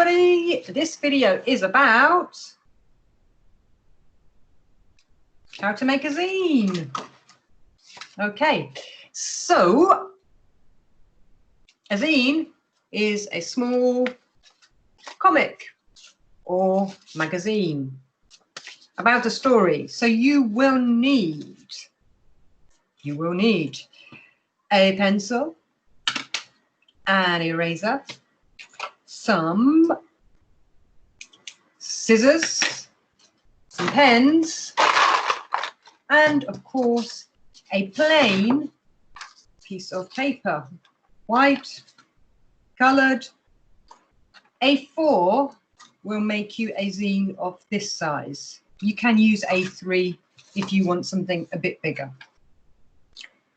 everybody. This video is about how to make a zine. Okay, so a zine is a small comic or magazine about a story. So you will need a pencil, an eraser, some scissors, some pens, and of course a plain piece of paper, white, colored. A4 will make you a zine of this size. You can use A3 if you want something a bit bigger.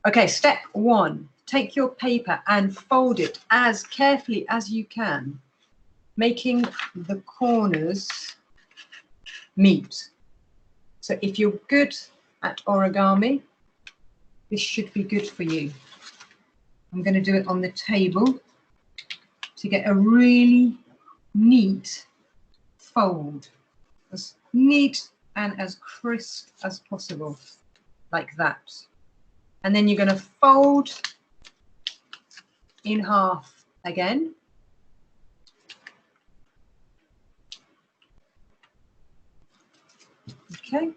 Okay, step 1, take your paper and fold it as carefully as you can, making the corners meet. So if you're good at origami, this should be good for you. I'm going to do it on the table to get a really neat fold, as neat and as crisp as possible, like that. And then you're going to fold in half again. Okay,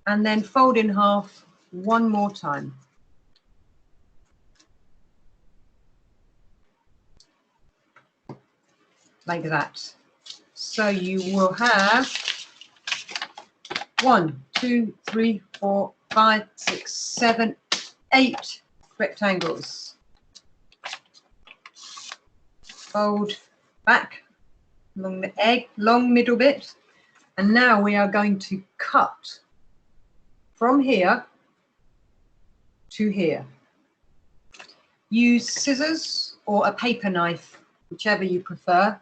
and then fold in half one more time. Like that. So you will have 1, 2, 3, 4, 5, 6, 7, 8 rectangles. Fold back along the egg, long middle bit. And now we are going to cut from here to here. Use scissors or a paper knife, whichever you prefer.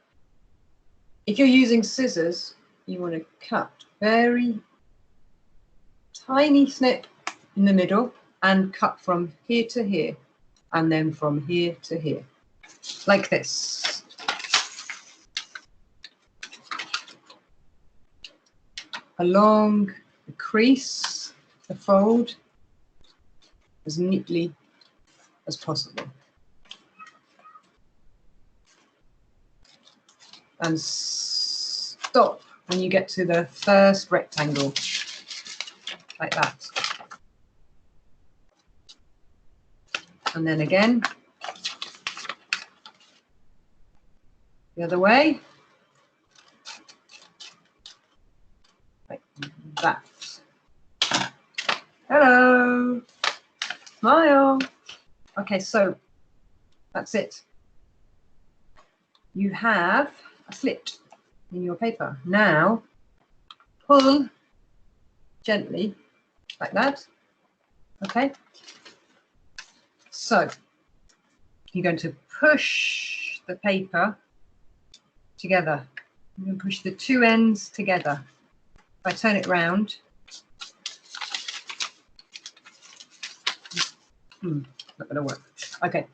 If you're using scissors, you want to cut very tiny snip in the middle and cut from here to here, and then from here to here, like this. Along the crease, the fold, as neatly as possible. And stop when you get to the first rectangle, like that. And then again, the other way, like that. Hello, smile. Okay, so that's it. You have a slit in your paper. Now pull gently like that. Okay, so you're going to push the paper together. You're going to push the two ends together. If I turn it round, not going to work. Okay,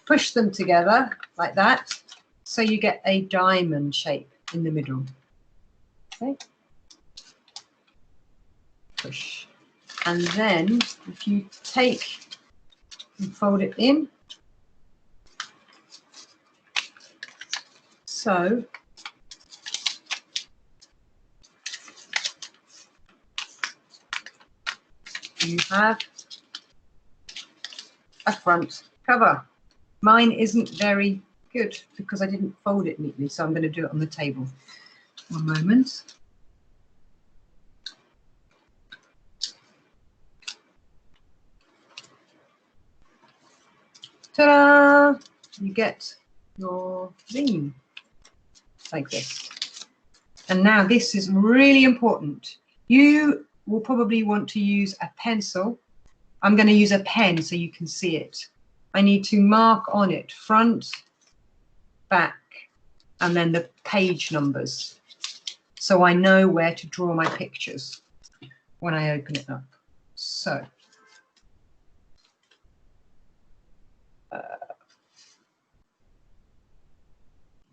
push them together like that, so you get a diamond shape in the middle. Okay, push, and then if you take and fold it in, so you have a front cover. Mine isn't very good because I didn't fold it neatly, so I'm going to do it on the table. One moment. Ta-da! You get your zine like this. And now this is really important. You will probably want to use a pencil. I'm going to use a pen so you can see it. I need to mark on it front, back, and then the page numbers, so I know where to draw my pictures when I open it up. So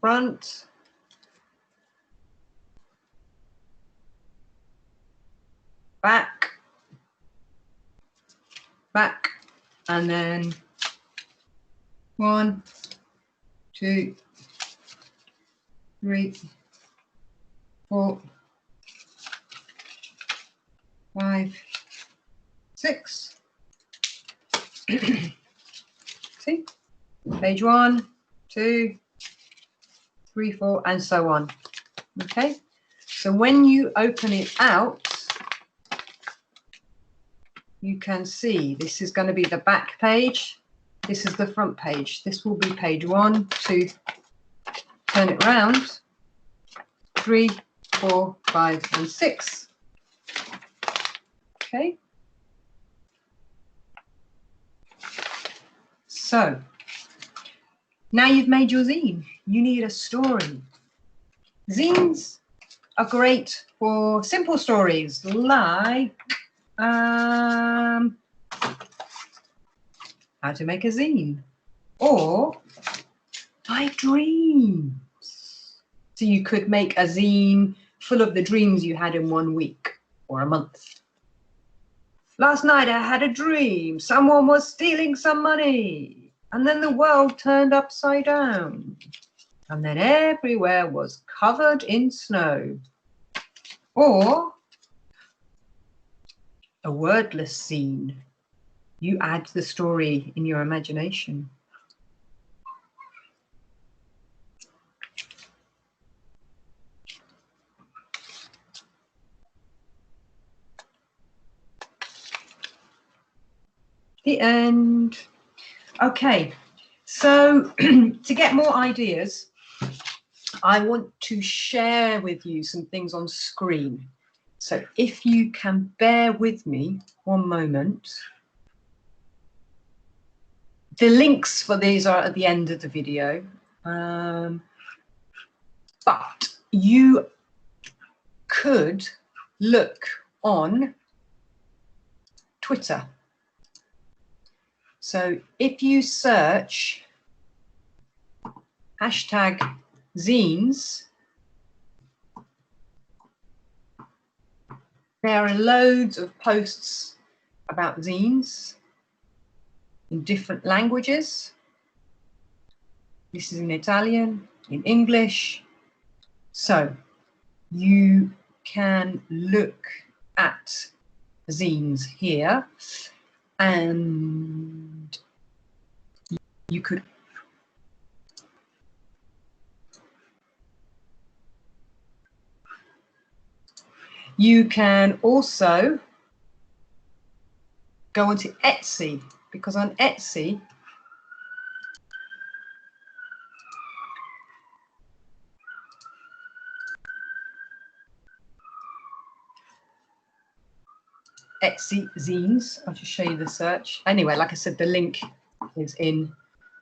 front, back, back, and then 1, 2, 3, 4, 5, 6. See? Page 1, 2, 3, 4, and so on. Okay? So when you open it out, you can see this is going to be the back page. This is the front page. This will be page 1, 2, turn it round, 3, 4, 5, and 6. Okay. So now you've made your zine. You need a story. Zines are great for simple stories like how to make a zine or 5 dreams. So you could make a zine full of the dreams you had in 1 week or a month. Last night I had a dream. Someone was stealing some money. And then the world turned upside down. And then everywhere was covered in snow. Or a wordless zine. You add the story in your imagination. The end. Okay, so to get more ideas, I want to share with you some things on screen. So if you can bear with me 1 moment. The links for these are at the end of the video. But you could look on Twitter. So if you search #zines, there are loads of posts about zines in different languages. This is in Italian, in English. So you can look at zines here, and you could can also go onto Etsy, because on Etsy zines. I'll just show you the search. Anyway, like I said, the link is in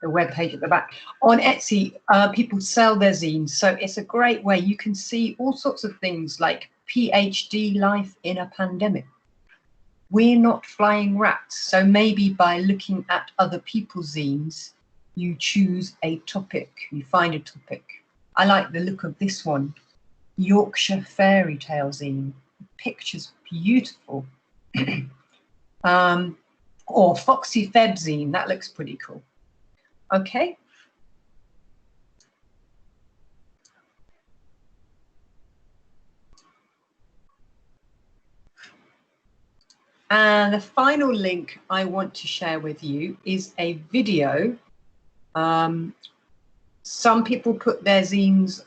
the web page at the back. On Etsy, people sell their zines, so it's a great way. You can see all sorts of things like PhD life in a pandemic. We're not flying rats, so maybe by looking at other people's zines, you choose a topic, you find a topic. I like the look of this one, Yorkshire Fairy Tale zine. The picture's beautiful. Or Foxy Feb zine, that looks pretty cool. Okay. And the final link I want to share with you is a video. Some people put their zines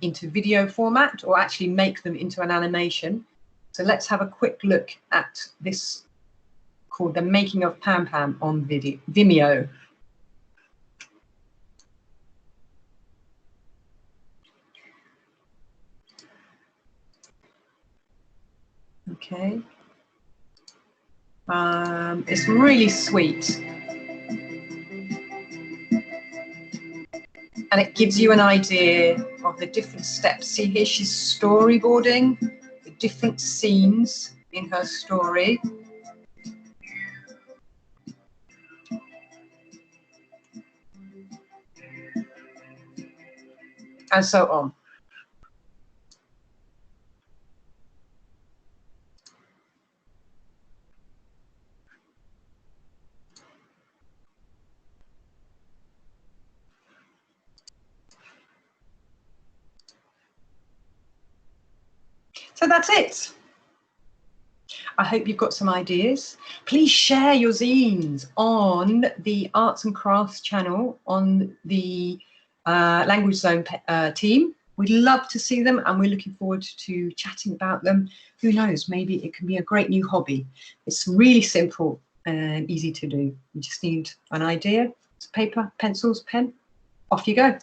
into video format or actually make them into an animation. So let's have a quick look at this called The Making of Pam Pam on Vimeo. Okay. It's really sweet. And it gives you an idea of the different steps. See here, she's storyboarding the different scenes in her story. And so on. So that's it. I hope you've got some ideas. Please share your zines on the Arts and Crafts channel on the Language Zone team. We'd love to see them, and we're looking forward to chatting about them. Who knows, maybe it can be a great new hobby. It's really simple and easy to do. You just need an idea, paper, pencils, pen, off you go.